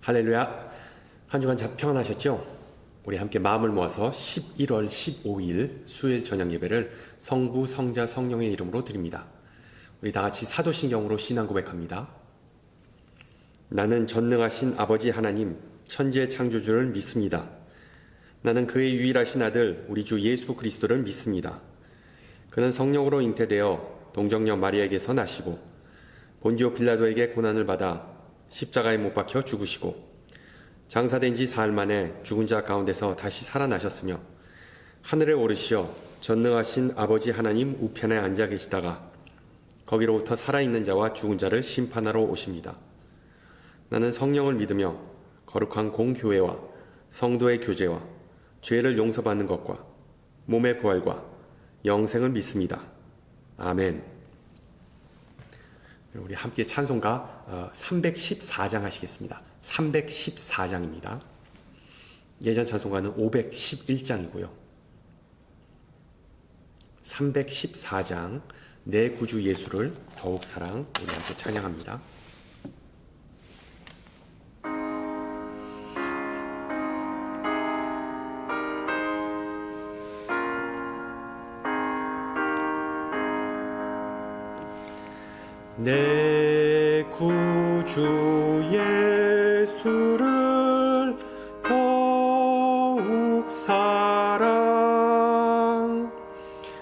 할렐루야. 한 주간 평안하셨죠? 우리 함께 마음을 모아서 11월 15일 수요일 저녁 예배를 성부, 성자, 성령의 이름으로 드립니다. 우리 다 같이 사도신경으로 신앙 고백합니다. 나는 전능하신 아버지 하나님, 천지의 창조주를 믿습니다. 나는 그의 유일하신 아들, 우리 주 예수 그리스도를 믿습니다. 그는 성령으로 잉태되어 동정녀 마리아에게서 나시고 본디오 빌라도에게 고난을 받아 십자가에 못 박혀 죽으시고 장사된 지 사흘 만에 죽은 자 가운데서 다시 살아나셨으며 하늘에 오르시어 전능하신 아버지 하나님 우편에 앉아 계시다가 거기로부터 살아있는 자와 죽은 자를 심판하러 오십니다. 나는 성령을 믿으며 거룩한 공교회와 성도의 교제와 죄를 용서받는 것과 몸의 부활과 영생을 믿습니다. 아멘. 우리 함께 찬송가 314장 하시겠습니다. 314장입니다. 예전 찬송가는 511장이고요. 314장 내 구주 예수를 더욱 사랑, 우리 함께 찬양합니다. 내 구주 예수를 더욱 사랑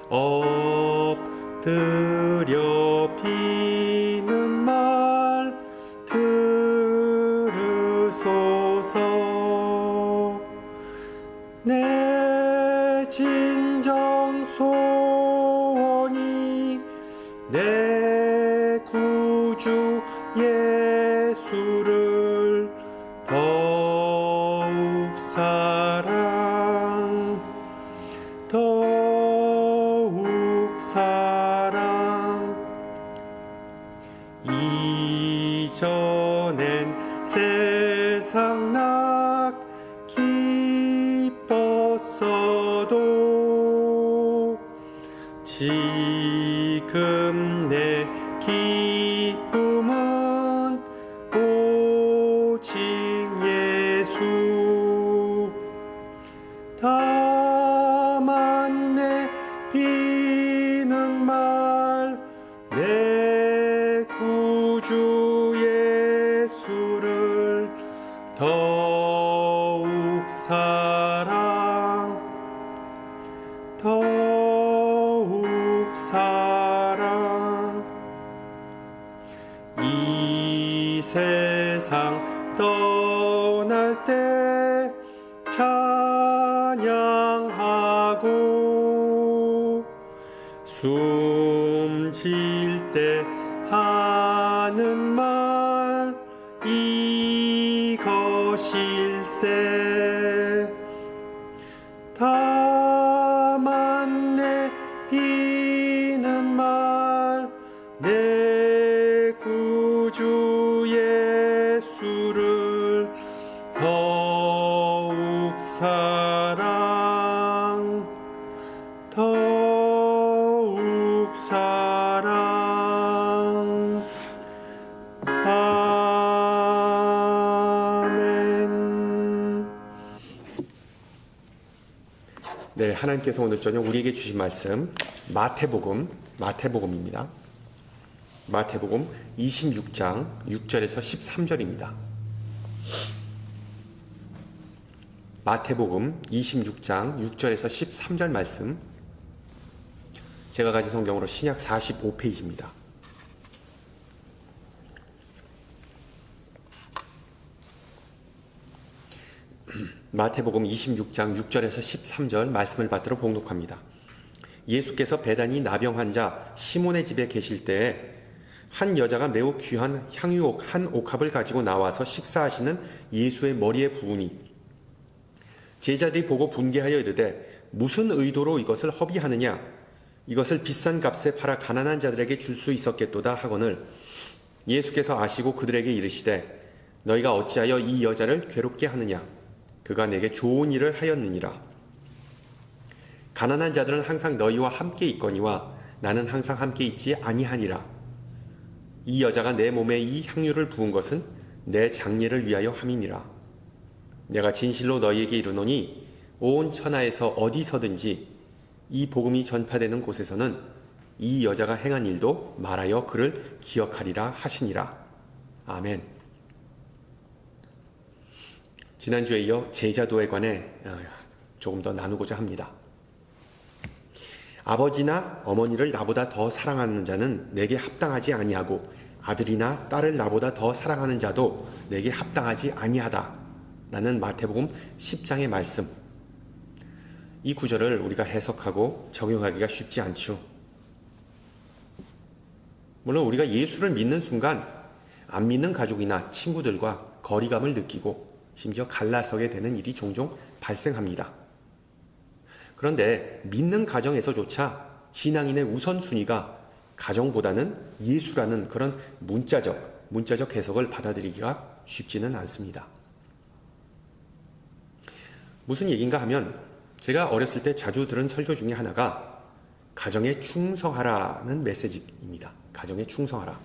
엎드려 비는 말 들으소서. 내 진정 소원이 내 구주 예수를 더욱 사랑 더욱 사랑. 이전엔 세상 낙 기뻤어도 지금 내 기쁨은 오직 예수. 다만 내 비는 말 내 구주 예수를 더욱 사랑 더욱 사랑. 이 세상 떠날 때 찬양하고 숨질 때 하는 말 이것일세. 다만 내 비는 말 내 구주 예수를 더욱 사랑 더욱 사랑. 아멘. 네, 하나님께서 오늘 저녁 우리에게 주신 말씀 마태복음입니다. 마태복음 26장 6절에서 13절입니다. 마태복음 26장 6절에서 13절 말씀, 제가 가진 성경으로 신약 45페이지입니다. 마태복음 26장 6절에서 13절 말씀을 받들어 봉독합니다. 예수께서 베다니 나병 환자 시몬의 집에 계실 때에 한 여자가 매우 귀한 향유옥 한 옥합을 가지고 나와서 식사하시는 예수의 머리에 부으니 제자들이 보고 분개하여 이르되 무슨 의도로 이것을 허비하느냐, 이것을 비싼 값에 팔아 가난한 자들에게 줄 수 있었겠도다 하거늘 예수께서 아시고 그들에게 이르시되 너희가 어찌하여 이 여자를 괴롭게 하느냐, 그가 내게 좋은 일을 하였느니라. 가난한 자들은 항상 너희와 함께 있거니와 나는 항상 함께 있지 아니하니라. 이 여자가 내 몸에 이 향유를 부은 것은 내 장례를 위하여 함이니라. 내가 진실로 너희에게 이르노니 온 천하에서 어디서든지 이 복음이 전파되는 곳에서는 이 여자가 행한 일도 말하여 그를 기억하리라 하시니라. 아멘. 지난주에 이어 제자도에 관해 조금 더 나누고자 합니다. 아버지나 어머니를 나보다 더 사랑하는 자는 내게 합당하지 아니하고 아들이나 딸을 나보다 더 사랑하는 자도 내게 합당하지 아니하다 라는 마태복음 10장의 말씀. 이 구절을 우리가 해석하고 적용하기가 쉽지 않죠. 물론 우리가 예수를 믿는 순간 안 믿는 가족이나 친구들과 거리감을 느끼고 심지어 갈라서게 되는 일이 종종 발생합니다. 그런데 믿는 가정에서조차 신앙인의 우선순위가 가정보다는 예수라는 그런 문자적 해석을 받아들이기가 쉽지는 않습니다. 무슨 얘기인가 하면 제가 어렸을 때 자주 들은 설교 중에 하나가 가정에 충성하라는 메시지입니다. 가정에 충성하라.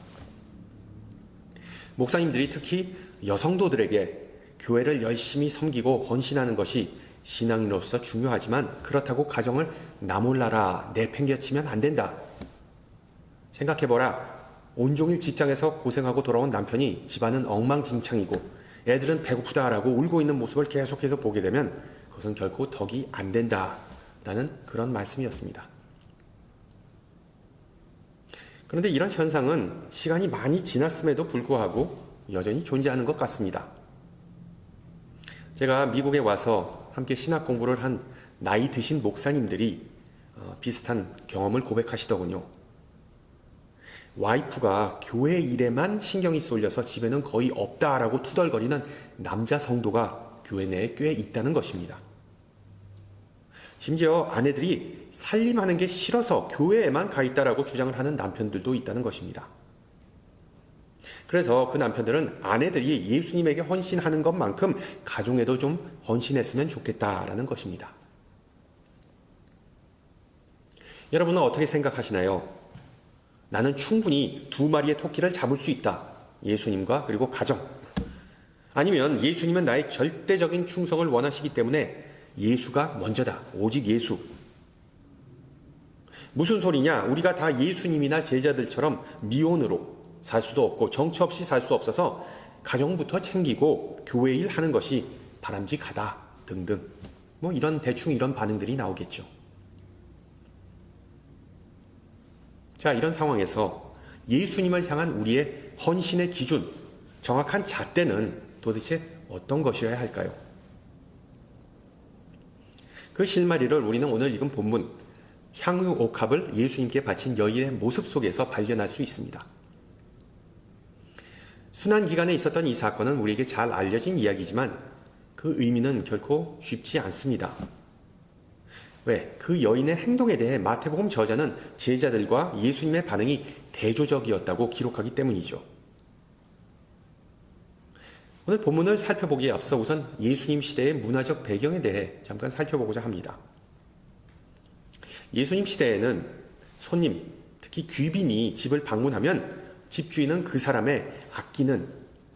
목사님들이 특히 여성도들에게 교회를 열심히 섬기고 헌신하는 것이 신앙인으로서 중요하지만 그렇다고 가정을 나 몰라라 내팽개치면 안 된다. 생각해보라. 온종일 직장에서 고생하고 돌아온 남편이 집안은 엉망진창이고 애들은 배고프다라고 울고 있는 모습을 계속해서 보게 되면 그것은 결코 덕이 안 된다라는 그런 말씀이었습니다. 그런데 이런 현상은 시간이 많이 지났음에도 불구하고 여전히 존재하는 것 같습니다. 제가 미국에 와서 함께 신학 공부를 한 나이 드신 목사님들이 비슷한 경험을 고백하시더군요. 와이프가 교회 일에만 신경이 쏠려서 집에는 거의 없다라고 투덜거리는 남자 성도가 교회 내에 꽤 있다는 것입니다. 심지어 아내들이 살림하는 게 싫어서 교회에만 가 있다라고 주장을 하는 남편들도 있다는 것입니다. 그래서 그 남편들은 아내들이 예수님에게 헌신하는 것만큼 가정에도 좀 헌신했으면 좋겠다라는 것입니다. 여러분은 어떻게 생각하시나요? 나는 충분히 2마리의 토끼를 잡을 수 있다. 예수님과 그리고 가정. 아니면 예수님은 나의 절대적인 충성을 원하시기 때문에 예수가 먼저다. 오직 예수. 무슨 소리냐? 우리가 다 예수님이나 제자들처럼 미혼으로 살 수도 없고 정처 없이 살 수 없어서 가정부터 챙기고 교회 일 하는 것이 바람직하다 등등 대충 이런 반응들이 나오겠죠. 자, 이런 상황에서 예수님을 향한 우리의 헌신의 기준, 정확한 잣대는 도대체 어떤 것이어야 할까요? 그 실마리를 우리는 오늘 읽은 본문 향유 옥합을 예수님께 바친 여인의 모습 속에서 발견할 수 있습니다. 순환 기간에 있었던 이 사건은 우리에게 잘 알려진 이야기지만 그 의미는 결코 쉽지 않습니다. 왜? 그 여인의 행동에 대해 마태복음 저자는 제자들과 예수님의 반응이 대조적이었다고 기록하기 때문이죠. 오늘 본문을 살펴보기에 앞서 우선 예수님 시대의 문화적 배경에 대해 잠깐 살펴보고자 합니다. 예수님 시대에는 손님, 특히 귀빈이 집을 방문하면 집주인은 그 사람의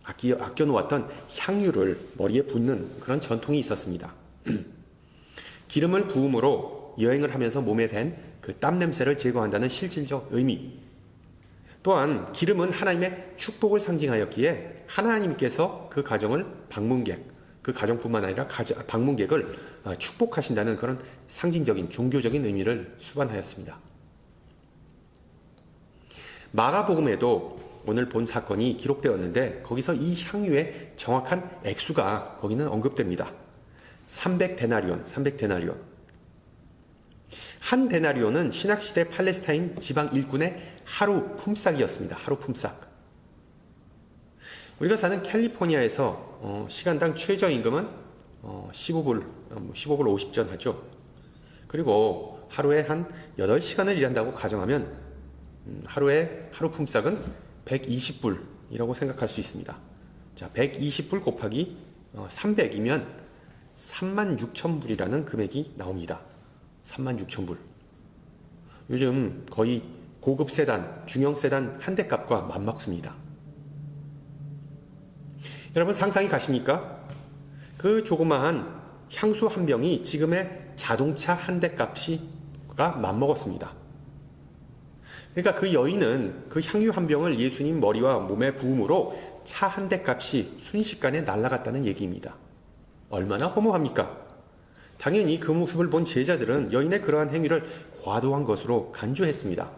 아껴놓았던 향유를 머리에 붓는 그런 전통이 있었습니다. 기름을 부음으로 여행을 하면서 몸에 밴 그 땀 냄새를 제거한다는 실질적 의미. 또한 기름은 하나님의 축복을 상징하였기에 하나님께서 그 가정을 그 가정뿐만 아니라 방문객을 축복하신다는 그런 상징적인 종교적인 의미를 수반하였습니다. 마가복음에도 오늘 본 사건이 기록되었는데 거기서 이 향유의 정확한 액수가 거기는 언급됩니다. 300데나리온. 한 데나리온은 신학시대 팔레스타인 지방 일꾼의 하루 품삯이었습니다. 하루 품삯. 우리가 사는 캘리포니아에서 시간당 최저임금은 15불 50전 하죠. 그리고 하루에 한 8시간을 일한다고 가정하면 하루에 하루 품삯은 120불이라고 생각할 수 있습니다. 자, 120불 곱하기 300이면 36,000불이라는 금액이 나옵니다. 36,000불. 요즘 거의 고급 세단, 중형 세단 한 대 값과 맞먹습니다. 여러분 상상이 가십니까? 그 조그마한 향수 한 병이 지금의 자동차 한 대 값이가 맞먹었습니다. 그러니까 그 여인은 그 향유 한 병을 예수님 머리와 몸에 부음으로 차 한 대 값이 순식간에 날아갔다는 얘기입니다. 얼마나 허무합니까? 당연히 그 모습을 본 제자들은 여인의 그러한 행위를 과도한 것으로 간주했습니다.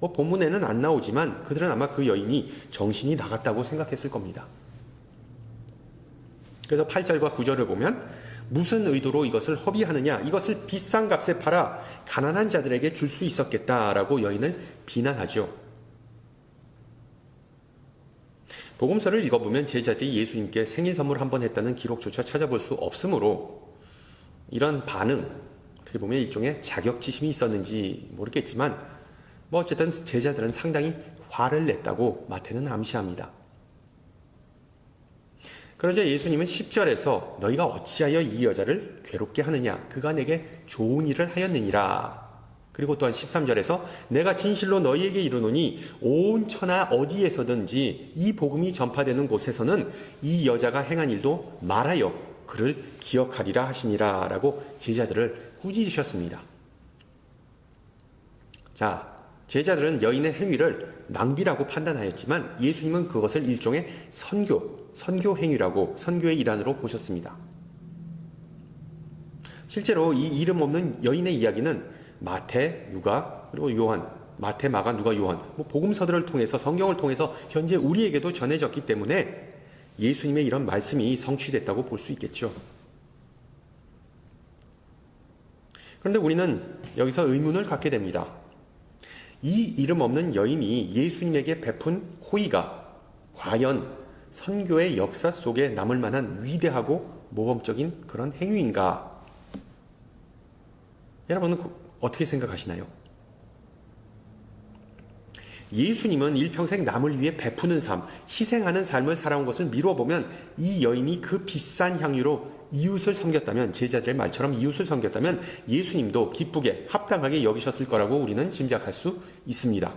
본문에는 안 나오지만 그들은 아마 그 여인이 정신이 나갔다고 생각했을 겁니다. 그래서 8절과 9절을 보면 무슨 의도로 이것을 허비하느냐, 이것을 비싼 값에 팔아 가난한 자들에게 줄 수 있었겠다라고 여인을 비난하죠. 복음서를 읽어보면 제자들이 예수님께 생일 선물 한 번 했다는 기록조차 찾아볼 수 없으므로 이런 반응, 어떻게 보면 일종의 자격지심이 있었는지 모르겠지만 어쨌든 제자들은 상당히 화를 냈다고 마태는 암시합니다. 그러자 예수님은 10절에서 너희가 어찌하여 이 여자를 괴롭게 하느냐, 그가 내게 좋은 일을 하였느니라. 그리고 또한 13절에서 내가 진실로 너희에게 이르노니 온 천하 어디에서든지 이 복음이 전파되는 곳에서는 이 여자가 행한 일도 말하여 그를 기억하리라 하시니라 라고 제자들을 꾸짖으셨습니다. 자, 제자들은 여인의 행위를 낭비라고 판단하였지만 예수님은 그것을 일종의 선교 행위라고, 선교의 일환으로 보셨습니다. 실제로 이 이름 없는 여인의 이야기는 마태, 누가, 그리고 요한, 마태, 마가, 누가, 요한, 복음서들을 통해서, 성경을 통해서 현재 우리에게도 전해졌기 때문에 예수님의 이런 말씀이 성취됐다고 볼 수 있겠죠. 그런데 우리는 여기서 의문을 갖게 됩니다. 이 이름 없는 여인이 예수님에게 베푼 호의가 과연 선교의 역사 속에 남을 만한 위대하고 모범적인 그런 행위인가? 여러분은 어떻게 생각하시나요? 예수님은 일평생 남을 위해 베푸는 삶, 희생하는 삶을 살아온 것을 미뤄보면 이 여인이 그 비싼 향유로 이웃을 섬겼다면, 제자들의 말처럼 이웃을 섬겼다면 예수님도 기쁘게 합당하게 여기셨을 거라고 우리는 짐작할 수 있습니다.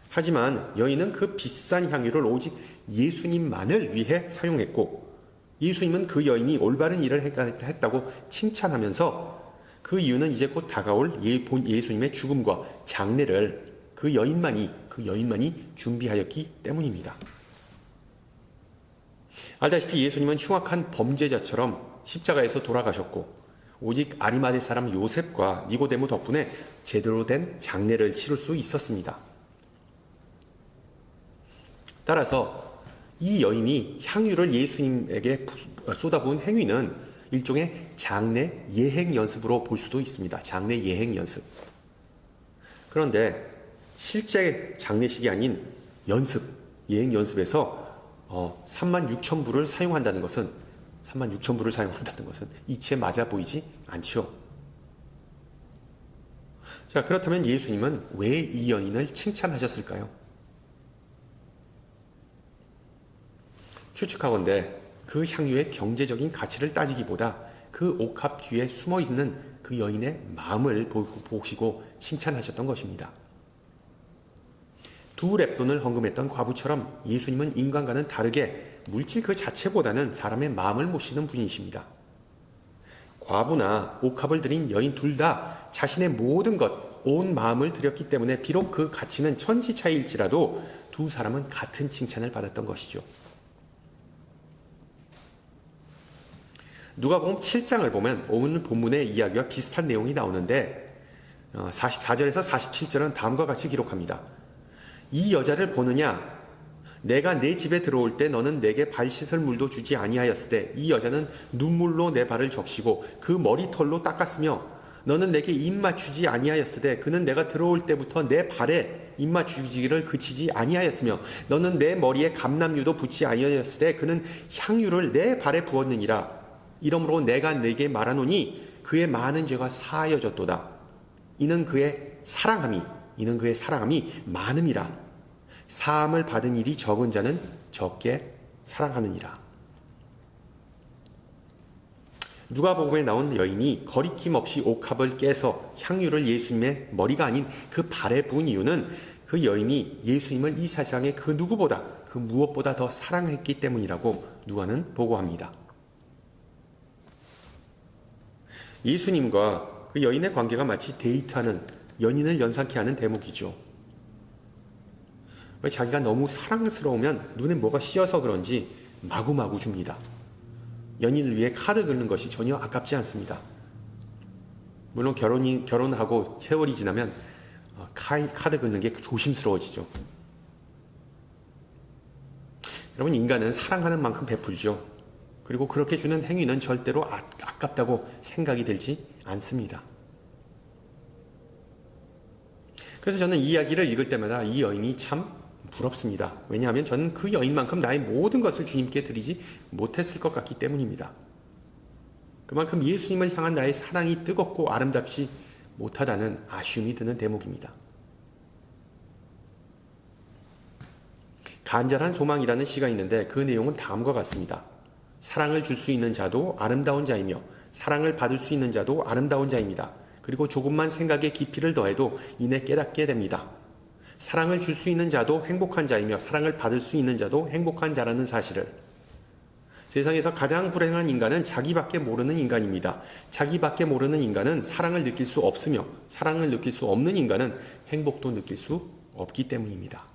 하지만 여인은 그 비싼 향유를 오직 예수님만을 위해 사용했고 예수님은 그 여인이 올바른 일을 했다고 칭찬하면서 그 이유는 이제 곧 다가올 예수님의 죽음과 장례를 그 여인만이 준비하였기 때문입니다. 알다시피 예수님은 흉악한 범죄자처럼 십자가에서 돌아가셨고 오직 아리마대 사람 요셉과 니고데모 덕분에 제대로 된 장례를 치를 수 있었습니다. 따라서 이 여인이 향유를 예수님에게 쏟아부은 행위는 일종의 장례 예행 연습으로 볼 수도 있습니다. 장례 예행 연습. 그런데 실제 장례식이 아닌 예행 연습에서 36,000불을 사용한다는 것은 이치에 맞아 보이지 않죠. 자, 그렇다면 예수님은 왜 이 여인을 칭찬하셨을까요? 추측하건대 그 향유의 경제적인 가치를 따지기보다 그 옥합 뒤에 숨어있는 그 여인의 마음을 보시고 칭찬하셨던 것입니다. 두 렙돈을 헌금했던 과부처럼 예수님은 인간과는 다르게 물질 그 자체보다는 사람의 마음을 모시는 분이십니다. 과부나 옥합을 드린 여인 둘 다 자신의 모든 것, 온 마음을 드렸기 때문에 비록 그 가치는 천지 차이일지라도 두 사람은 같은 칭찬을 받았던 것이죠. 누가복음 7장을 보면 오늘 본문의 이야기와 비슷한 내용이 나오는데 44절에서 47절은 다음과 같이 기록합니다. 이 여자를 보느냐? 내가 내 집에 들어올 때 너는 내게 발 씻을 물도 주지 아니하였으되 이 여자는 눈물로 내 발을 적시고 그 머리털로 닦았으며 너는 내게 입 맞추지 아니하였으되 그는 내가 들어올 때부터 내 발에 입 맞추기를 그치지 아니하였으며 너는 내 머리에 감람유도 붓지 아니하였으되 그는 향유를 내 발에 부었느니라. 이러므로 내가 네게 말하노니 그의 많은 죄가 사하여졌도다. 이는 그의 사랑함이 많음이라. 사함을 받은 일이 적은 자는 적게 사랑하느니라. 누가복음에 나온 여인이 거리낌 없이 옥합을 깨서 향유를 예수님의 머리가 아닌 그 발에 부은 이유는 그 여인이 예수님을 이 세상의 그 누구보다 그 무엇보다 더 사랑했기 때문이라고 누가는 보고합니다. 예수님과 그 여인의 관계가 마치 데이트하는, 연인을 연상케 하는 대목이죠. 자기가 너무 사랑스러우면 눈에 뭐가 씌어서 그런지 마구마구 줍니다. 연인을 위해 카드 긁는 것이 전혀 아깝지 않습니다. 물론 결혼하고 세월이 지나면 카드 긁는 게 조심스러워지죠. 여러분, 인간은 사랑하는 만큼 베풀죠. 그리고 그렇게 주는 행위는 절대로 아깝다고 생각이 들지 않습니다. 그래서 저는 이 이야기를 읽을 때마다 이 여인이 참 부럽습니다. 왜냐하면 저는 그 여인만큼 나의 모든 것을 주님께 드리지 못했을 것 같기 때문입니다. 그만큼 예수님을 향한 나의 사랑이 뜨겁고 아름답지 못하다는 아쉬움이 드는 대목입니다. 간절한 소망이라는 시가 있는데 그 내용은 다음과 같습니다. 사랑을 줄 수 있는 자도 아름다운 자이며 사랑을 받을 수 있는 자도 아름다운 자입니다. 그리고 조금만 생각의 깊이를 더해도 이내 깨닫게 됩니다. 사랑을 줄 수 있는 자도 행복한 자이며 사랑을 받을 수 있는 자도 행복한 자라는 사실을. 세상에서 가장 불행한 인간은 자기밖에 모르는 인간입니다. 자기밖에 모르는 인간은 사랑을 느낄 수 없으며 사랑을 느낄 수 없는 인간은 행복도 느낄 수 없기 때문입니다.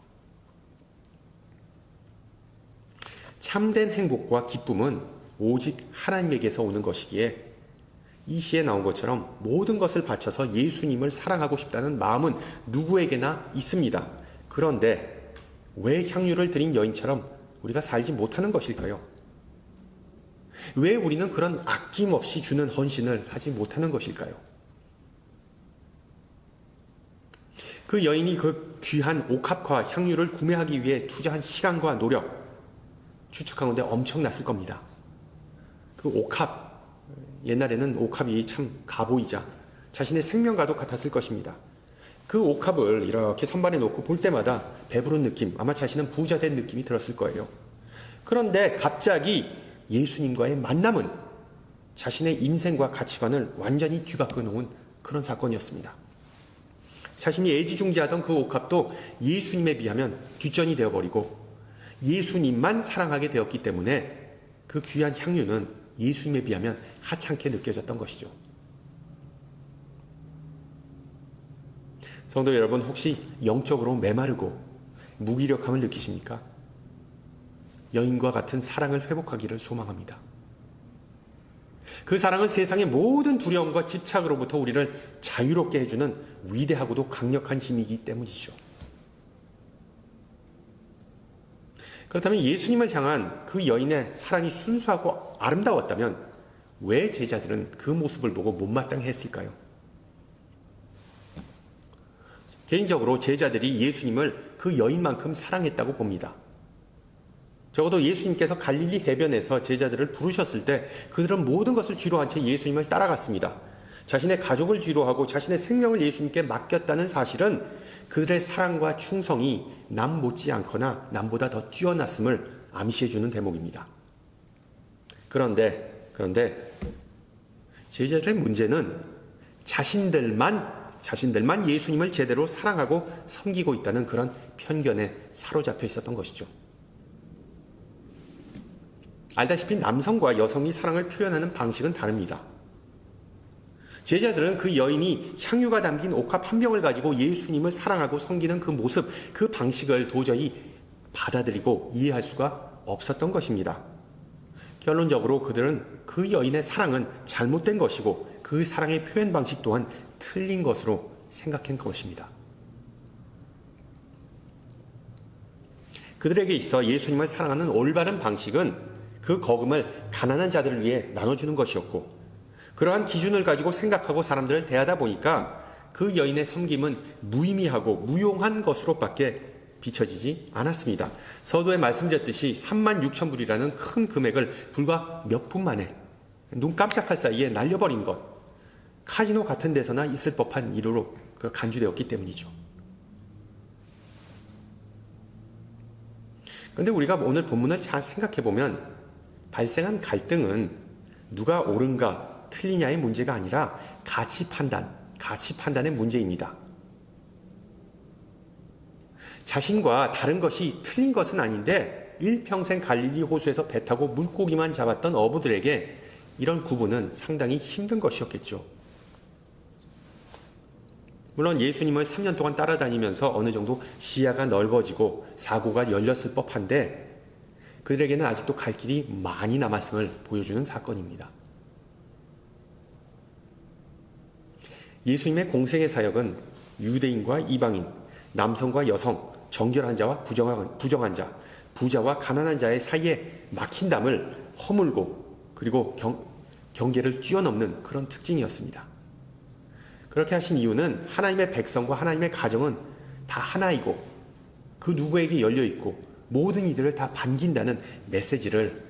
참된 행복과 기쁨은 오직 하나님에게서 오는 것이기에 이 시에 나온 것처럼 모든 것을 바쳐서 예수님을 사랑하고 싶다는 마음은 누구에게나 있습니다. 그런데 왜 향유를 드린 여인처럼 우리가 살지 못하는 것일까요? 왜 우리는 그런 아낌없이 주는 헌신을 하지 못하는 것일까요? 그 여인이 그 귀한 옥합과 향유를 구매하기 위해 투자한 시간과 노력, 추측하건대 엄청났을 겁니다. 그 옥합, 옛날에는 옥합이 참 가보이자 자신의 생명과도 같았을 것입니다. 그 옥합을 이렇게 선반에 놓고 볼 때마다 배부른 느낌, 아마 자신은 부자 된 느낌이 들었을 거예요. 그런데 갑자기 예수님과의 만남은 자신의 인생과 가치관을 완전히 뒤바꿔 놓은 그런 사건이었습니다. 자신이 애지중지하던 그 옥합도 예수님에 비하면 뒷전이 되어버리고 예수님만 사랑하게 되었기 때문에 그 귀한 향유는 예수님에 비하면 하찮게 느껴졌던 것이죠. 성도 여러분, 혹시 영적으로 메마르고 무기력함을 느끼십니까? 여인과 같은 사랑을 회복하기를 소망합니다. 그 사랑은 세상의 모든 두려움과 집착으로부터 우리를 자유롭게 해주는 위대하고도 강력한 힘이기 때문이죠. 그렇다면 예수님을 향한 그 여인의 사랑이 순수하고 아름다웠다면 왜 제자들은 그 모습을 보고 못마땅해 했을까요? 개인적으로 제자들이 예수님을 그 여인만큼 사랑했다고 봅니다. 적어도 예수님께서 갈릴리 해변에서 제자들을 부르셨을 때 그들은 모든 것을 뒤로한 채 예수님을 따라갔습니다. 자신의 가족을 뒤로하고 자신의 생명을 예수님께 맡겼다는 사실은 그들의 사랑과 충성이 남 못지않거나 남보다 더 뛰어났음을 암시해주는 대목입니다. 그런데 제자들의 문제는 자신들만 예수님을 제대로 사랑하고 섬기고 있다는 그런 편견에 사로잡혀 있었던 것이죠. 알다시피 남성과 여성이 사랑을 표현하는 방식은 다릅니다. 제자들은 그 여인이 향유가 담긴 옥합 한 병을 가지고 예수님을 사랑하고 섬기는 그 모습, 그 방식을 도저히 받아들이고 이해할 수가 없었던 것입니다. 결론적으로 그들은 그 여인의 사랑은 잘못된 것이고 그 사랑의 표현 방식 또한 틀린 것으로 생각한 것입니다. 그들에게 있어 예수님을 사랑하는 올바른 방식은 그 거금을 가난한 자들을 위해 나눠주는 것이었고, 그러한 기준을 가지고 생각하고 사람들을 대하다 보니까 그 여인의 섬김은 무의미하고 무용한 것으로밖에 비춰지지 않았습니다. 서도에 말씀드렸듯이 36,000불이라는 큰 금액을 불과 몇 분 만에 눈 깜짝할 사이에 날려버린 것, 카지노 같은 데서나 있을 법한 일로 간주되었기 때문이죠. 그런데 우리가 오늘 본문을 잘 생각해보면 발생한 갈등은 누가 옳은가 틀리냐의 문제가 아니라 가치 판단의 문제입니다. 자신과 다른 것이 틀린 것은 아닌데 일평생 갈릴리 호수에서 배 타고 물고기만 잡았던 어부들에게 이런 구분은 상당히 힘든 것이었겠죠. 물론 예수님을 3년 동안 따라다니면서 어느 정도 시야가 넓어지고 사고가 열렸을 법한데 그들에게는 아직도 갈 길이 많이 남았음을 보여주는 사건입니다. 예수님의 공생의 사역은 유대인과 이방인, 남성과 여성, 정결한 자와 부정한 자, 부자와 가난한 자의 사이에 막힌 담을 허물고 그리고 경계를 뛰어넘는 그런 특징이었습니다. 그렇게 하신 이유는 하나님의 백성과 하나님의 가정은 다 하나이고 그 누구에게 열려있고 모든 이들을 다 반긴다는 메시지를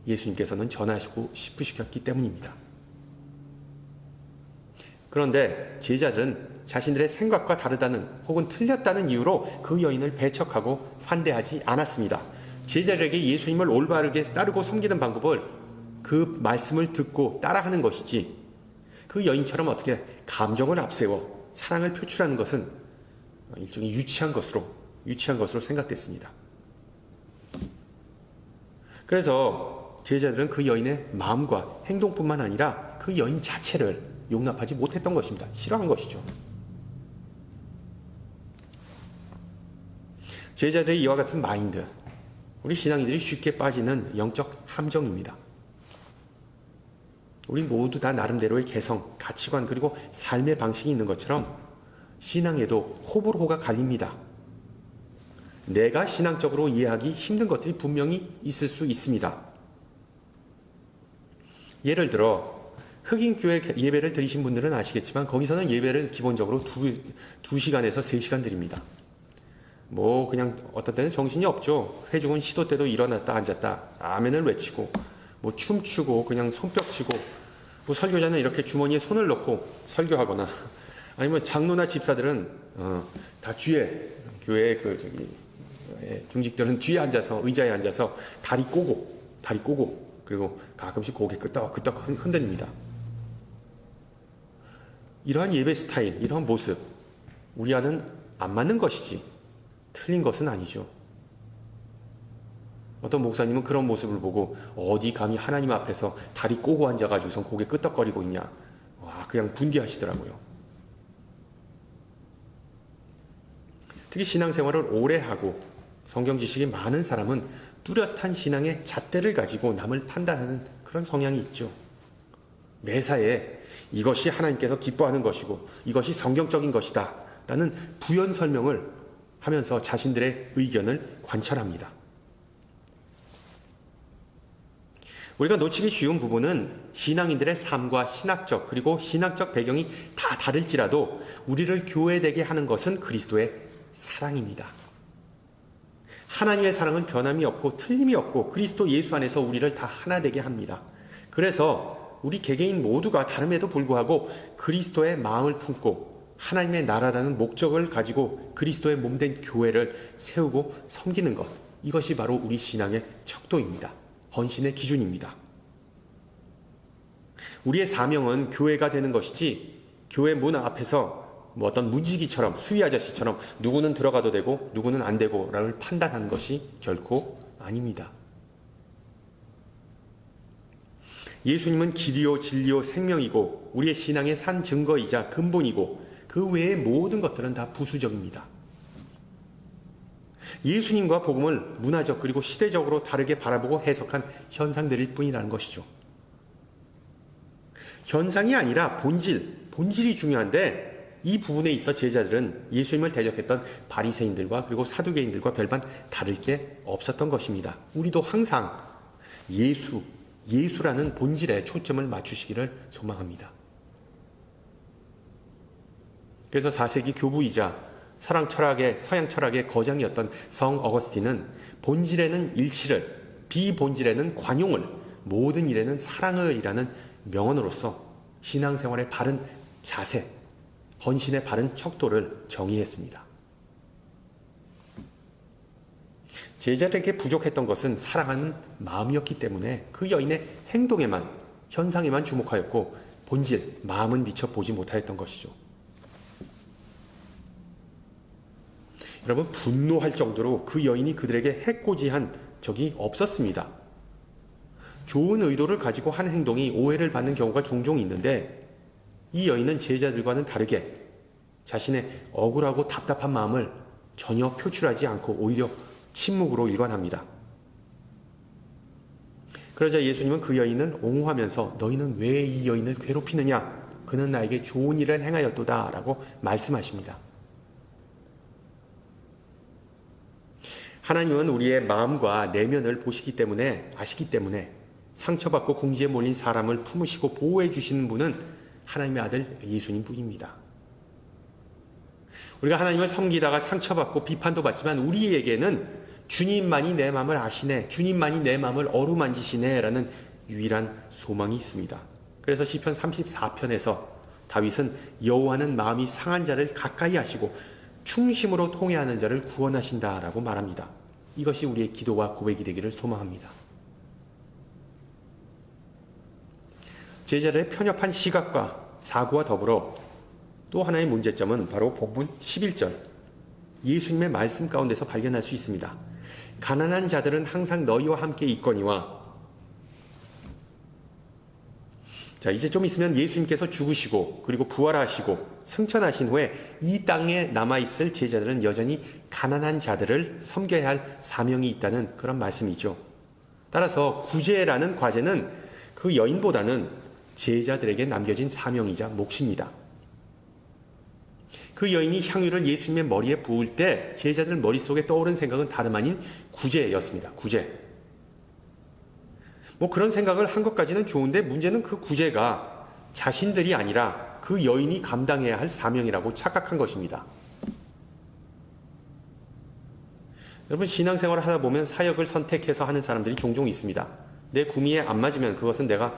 예수님께서는 전하시고 싶으셨기 때문입니다. 그런데 제자들은 자신들의 생각과 다르다는 혹은 틀렸다는 이유로 그 여인을 배척하고 환대하지 않았습니다. 제자들에게 예수님을 올바르게 따르고 섬기는 방법을 그 말씀을 듣고 따라하는 것이지 그 여인처럼 어떻게 감정을 앞세워 사랑을 표출하는 것은 일종의 유치한 것으로 생각됐습니다. 그래서 제자들은 그 여인의 마음과 행동뿐만 아니라 그 여인 자체를 용납하지 못했던 것입니다. 싫어한 것이죠. 제자들의 이와 같은 마인드, 우리 신앙인들이 쉽게 빠지는 영적 함정입니다. 우리 모두 다 나름대로의 개성, 가치관 그리고 삶의 방식이 있는 것처럼 신앙에도 호불호가 갈립니다. 내가 신앙적으로 이해하기 힘든 것들이 분명히 있을 수 있습니다. 예를 들어 흑인교회 예배를 드리신 분들은 아시겠지만 거기서는 예배를 기본적으로 2시간에서 3시간 드립니다. 그냥 어떤 때는 정신이 없죠. 회중은 시도 때도 일어났다 앉았다 아멘을 외치고 춤추고 그냥 손뼉치고 설교자는 이렇게 주머니에 손을 넣고 설교하거나 아니면 장로나 집사들은 다 뒤에 교회 중직들은 뒤에 앉아서 의자에 앉아서 다리 꼬고 그리고 가끔씩 고개 끄덕끄덕 흔듭니다. 이러한 예배 스타일, 이러한 모습 우리와는 안 맞는 것이지 틀린 것은 아니죠. 어떤 목사님은 그런 모습을 보고 어디 감히 하나님 앞에서 다리 꼬고 앉아가지고선 고개 끄덕거리고 있냐 그냥 분개하시더라고요. 특히 신앙생활을 오래 하고 성경 지식이 많은 사람은 뚜렷한 신앙의 잣대를 가지고 남을 판단하는 그런 성향이 있죠. 매사에 이것이 하나님께서 기뻐하는 것이고 이것이 성경적인 것이다 라는 부연 설명을 하면서 자신들의 의견을 관철합니다. 우리가 놓치기 쉬운 부분은 신앙인들의 삶과 신학적 그리고 신학적 배경이 다 다를지라도 우리를 교회되게 하는 것은 그리스도의 사랑입니다. 하나님의 사랑은 변함이 없고 틀림이 없고 그리스도 예수 안에서 우리를 다 하나 되게 합니다. 그래서 우리 개개인 모두가 다름에도 불구하고 그리스도의 마음을 품고 하나님의 나라라는 목적을 가지고 그리스도의 몸된 교회를 세우고 섬기는 것, 이것이 바로 우리 신앙의 척도입니다. 헌신의 기준입니다. 우리의 사명은 교회가 되는 것이지 교회 문 앞에서 어떤 무지기처럼 수위 아저씨처럼 누구는 들어가도 되고 누구는 안 되고 라를 판단하는 것이 결코 아닙니다. 예수님은 길이요 진리요 생명이고 우리의 신앙의 산 증거이자 근본이고 그 외의 모든 것들은 다 부수적입니다. 예수님과 복음을 문화적 그리고 시대적으로 다르게 바라보고 해석한 현상들일 뿐이라는 것이죠. 현상이 아니라 본질이 중요한데 이 부분에 있어 제자들은 예수님을 대적했던 바리새인들과 그리고 사두개인들과 별반 다를 게 없었던 것입니다. 우리도 항상 예수라는 본질에 초점을 맞추시기를 소망합니다. 그래서 4세기 교부이자 서양 철학의 거장이었던 성 어거스틴은 본질에는 일치를, 비본질에는 관용을, 모든 일에는 사랑을 이라는 명언으로서 신앙생활의 바른 자세, 헌신의 바른 척도를 정의했습니다. 제자들에게 부족했던 것은 사랑하는 마음이었기 때문에 그 여인의 행동에만, 현상에만 주목하였고 본질, 마음은 미처 보지 못하였던 것이죠. 여러분, 분노할 정도로 그 여인이 그들에게 해코지한 적이 없었습니다. 좋은 의도를 가지고 한 행동이 오해를 받는 경우가 종종 있는데 이 여인은 제자들과는 다르게 자신의 억울하고 답답한 마음을 전혀 표출하지 않고 오히려 침묵으로 일관합니다. 그러자 예수님은 그 여인을 옹호하면서 너희는 왜 이 여인을 괴롭히느냐? 그는 나에게 좋은 일을 행하였도다 라고 말씀하십니다. 하나님은 우리의 마음과 내면을 보시기 때문에 아시기 때문에 상처받고 궁지에 몰린 사람을 품으시고 보호해 주시는 분은 하나님의 아들 예수님 뿐입니다. 우리가 하나님을 섬기다가 상처받고 비판도 받지만 우리에게는 주님만이 내 마음을 아시네, 주님만이 내 마음을 어루만지시네 라는 유일한 소망이 있습니다. 그래서 시편 34편에서 다윗은 여호와는 마음이 상한 자를 가까이 하시고 충심으로 통회하는 자를 구원하신다라고 말합니다. 이것이 우리의 기도와 고백이 되기를 소망합니다. 제자들의 편협한 시각과 사고와 더불어 또 하나의 문제점은 바로 본문 11절 예수님의 말씀 가운데서 발견할 수 있습니다. 가난한 자들은 항상 너희와 함께 있거니와. 자, 이제 좀 있으면 예수님께서 죽으시고 그리고 부활하시고 승천하신 후에 이 땅에 남아있을 제자들은 여전히 가난한 자들을 섬겨야 할 사명이 있다는 그런 말씀이죠. 따라서 구제라는 과제는 그 여인보다는 제자들에게 남겨진 사명이자 몫입니다. 그 여인이 향유를 예수님의 머리에 부을 때 제자들 머릿속에 떠오른 생각은 다름 아닌 구제였습니다. 구제. 그런 생각을 한 것까지는 좋은데 문제는 그 구제가 자신들이 아니라 그 여인이 감당해야 할 사명이라고 착각한 것입니다. 여러분, 신앙생활을 하다 보면 사역을 선택해서 하는 사람들이 종종 있습니다. 내 구미에 안 맞으면 그것은 내가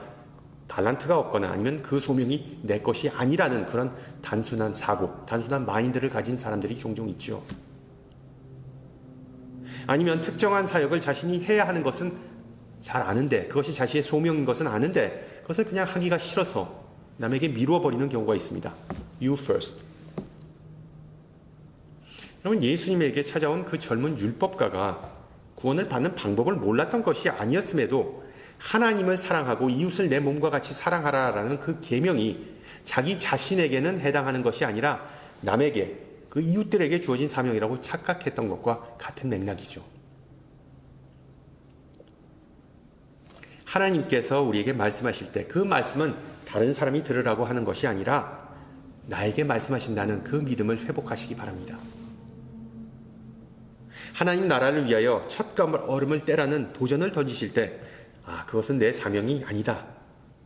달란트가 없거나 아니면 그 소명이 내 것이 아니라는 그런 단순한 사고, 단순한 마인드를 가진 사람들이 종종 있죠. 아니면 특정한 사역을 자신이 해야 하는 것은 잘 아는데, 그것이 자신의 소명인 것은 아는데 그것을 그냥 하기가 싫어서 남에게 미루어 버리는 경우가 있습니다. You first. 여러분, 예수님에게 찾아온 그 젊은 율법가가 구원을 받는 방법을 몰랐던 것이 아니었음에도 하나님을 사랑하고 이웃을 내 몸과 같이 사랑하라라는 그 계명이 자기 자신에게는 해당하는 것이 아니라 남에게, 그 이웃들에게 주어진 사명이라고 착각했던 것과 같은 맥락이죠. 하나님께서 우리에게 말씀하실 때 그 말씀은 다른 사람이 들으라고 하는 것이 아니라 나에게 말씀하신다는 그 믿음을 회복하시기 바랍니다. 하나님 나라를 위하여 첫 걸음을 떼라는 도전을 던지실 때 그것은 내 사명이 아니다.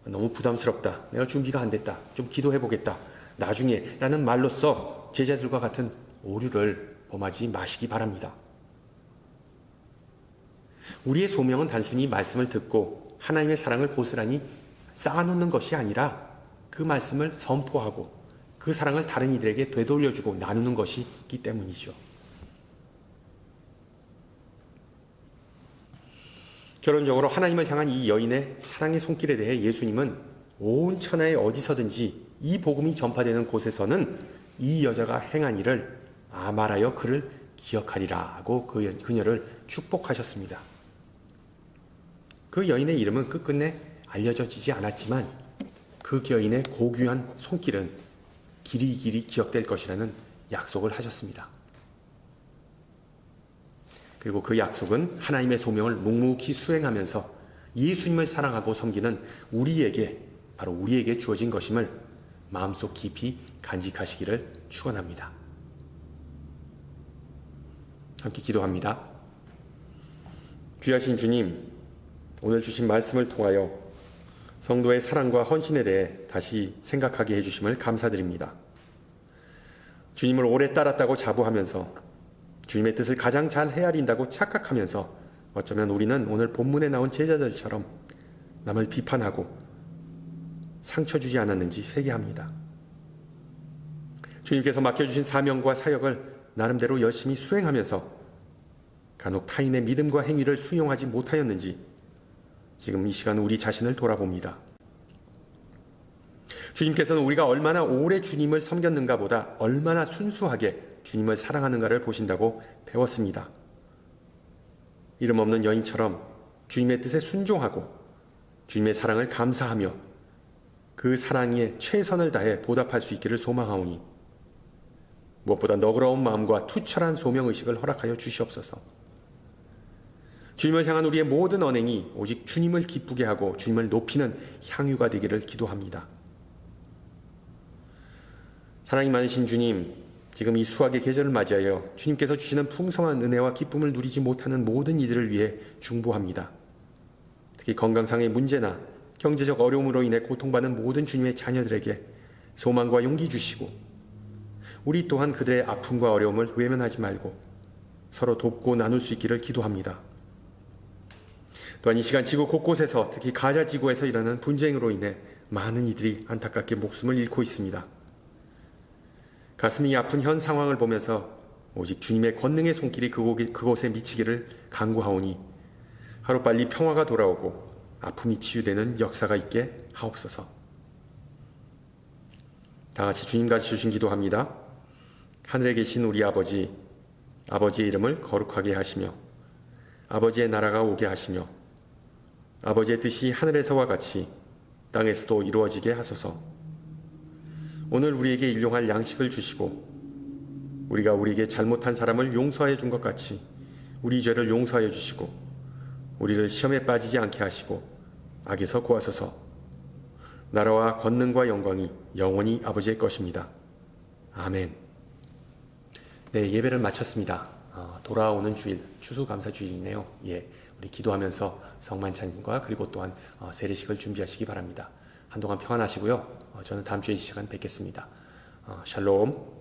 너무 부담스럽다. 내가 준비가 안 됐다. 좀 기도해보겠다. 나중에 라는 말로써 제자들과 같은 오류를 범하지 마시기 바랍니다. 우리의 소명은 단순히 말씀을 듣고 하나님의 사랑을 고스란히 쌓아놓는 것이 아니라 그 말씀을 선포하고 그 사랑을 다른 이들에게 되돌려주고 나누는 것이기 때문이죠. 결론적으로 하나님을 향한 이 여인의 사랑의 손길에 대해 예수님은 온 천하에 어디서든지 이 복음이 전파되는 곳에서는 이 여자가 행한 일을 말하여 그를 기억하리라 하고 그녀를 축복하셨습니다. 그 여인의 이름은 끝끝내 알려지지 않았지만 그 여인의 고귀한 손길은 길이 기억될 것이라는 약속을 하셨습니다. 그리고 그 약속은 하나님의 소명을 묵묵히 수행하면서 예수님을 사랑하고 섬기는 바로 우리에게 주어진 것임을 마음속 깊이 간직하시기를 축원합니다. 함께 기도합니다. 귀하신 주님, 오늘 주신 말씀을 통하여 성도의 사랑과 헌신에 대해 다시 생각하게 해주심을 감사드립니다. 주님을 오래 따랐다고 자부하면서 주님의 뜻을 가장 잘 헤아린다고 착각하면서 어쩌면 우리는 오늘 본문에 나온 제자들처럼 남을 비판하고 상처 주지 않았는지 회개합니다. 주님께서 맡겨주신 사명과 사역을 나름대로 열심히 수행하면서 간혹 타인의 믿음과 행위를 수용하지 못하였는지 지금 이 시간 우리 자신을 돌아봅니다. 주님께서는 우리가 얼마나 오래 주님을 섬겼는가 보다 얼마나 순수하게 주님을 사랑하는가를 보신다고 배웠습니다. 이름 없는 여인처럼 주님의 뜻에 순종하고 주님의 사랑을 감사하며 그 사랑에 최선을 다해 보답할 수 있기를 소망하오니 무엇보다 너그러운 마음과 투철한 소명의식을 허락하여 주시옵소서. 주님을 향한 우리의 모든 언행이 오직 주님을 기쁘게 하고 주님을 높이는 향유가 되기를 기도합니다. 사랑이 많으신 주님, 지금 이 수학의 계절을 맞이하여 주님께서 주시는 풍성한 은혜와 기쁨을 누리지 못하는 모든 이들을 위해 중보합니다. 특히 건강상의 문제나 경제적 어려움으로 인해 고통받는 모든 주님의 자녀들에게 소망과 용기 주시고 우리 또한 그들의 아픔과 어려움을 외면하지 말고 서로 돕고 나눌 수 있기를 기도합니다. 또한 이 시간 지구 곳곳에서 특히 가자 지구에서 일어나는 분쟁으로 인해 많은 이들이 안타깝게 목숨을 잃고 있습니다. 가슴이 아픈 현 상황을 보면서 오직 주님의 권능의 손길이 그곳에 미치기를 간구하오니 하루빨리 평화가 돌아오고 아픔이 치유되는 역사가 있게 하옵소서. 다 같이 주님과 주신 기도합니다. 하늘에 계신 우리 아버지, 아버지의 이름을 거룩하게 하시며 아버지의 나라가 오게 하시며 아버지의 뜻이 하늘에서와 같이 땅에서도 이루어지게 하소서. 오늘 우리에게 일용할 양식을 주시고 우리가 우리에게 잘못한 사람을 용서하여 준 것 같이 우리 죄를 용서하여 주시고 우리를 시험에 빠지지 않게 하시고 악에서 구하소서. 나라와 권능과 영광이 영원히 아버지의 것입니다. 아멘. 네, 예배를 마쳤습니다. 돌아오는 주일, 추수감사주일이네요. 우리 기도하면서 성만찬과 그리고 또한 세례식을 준비하시기 바랍니다. 한동안 평안하시고요. 저는 다음 주에 이 시간 뵙겠습니다. 샬롬.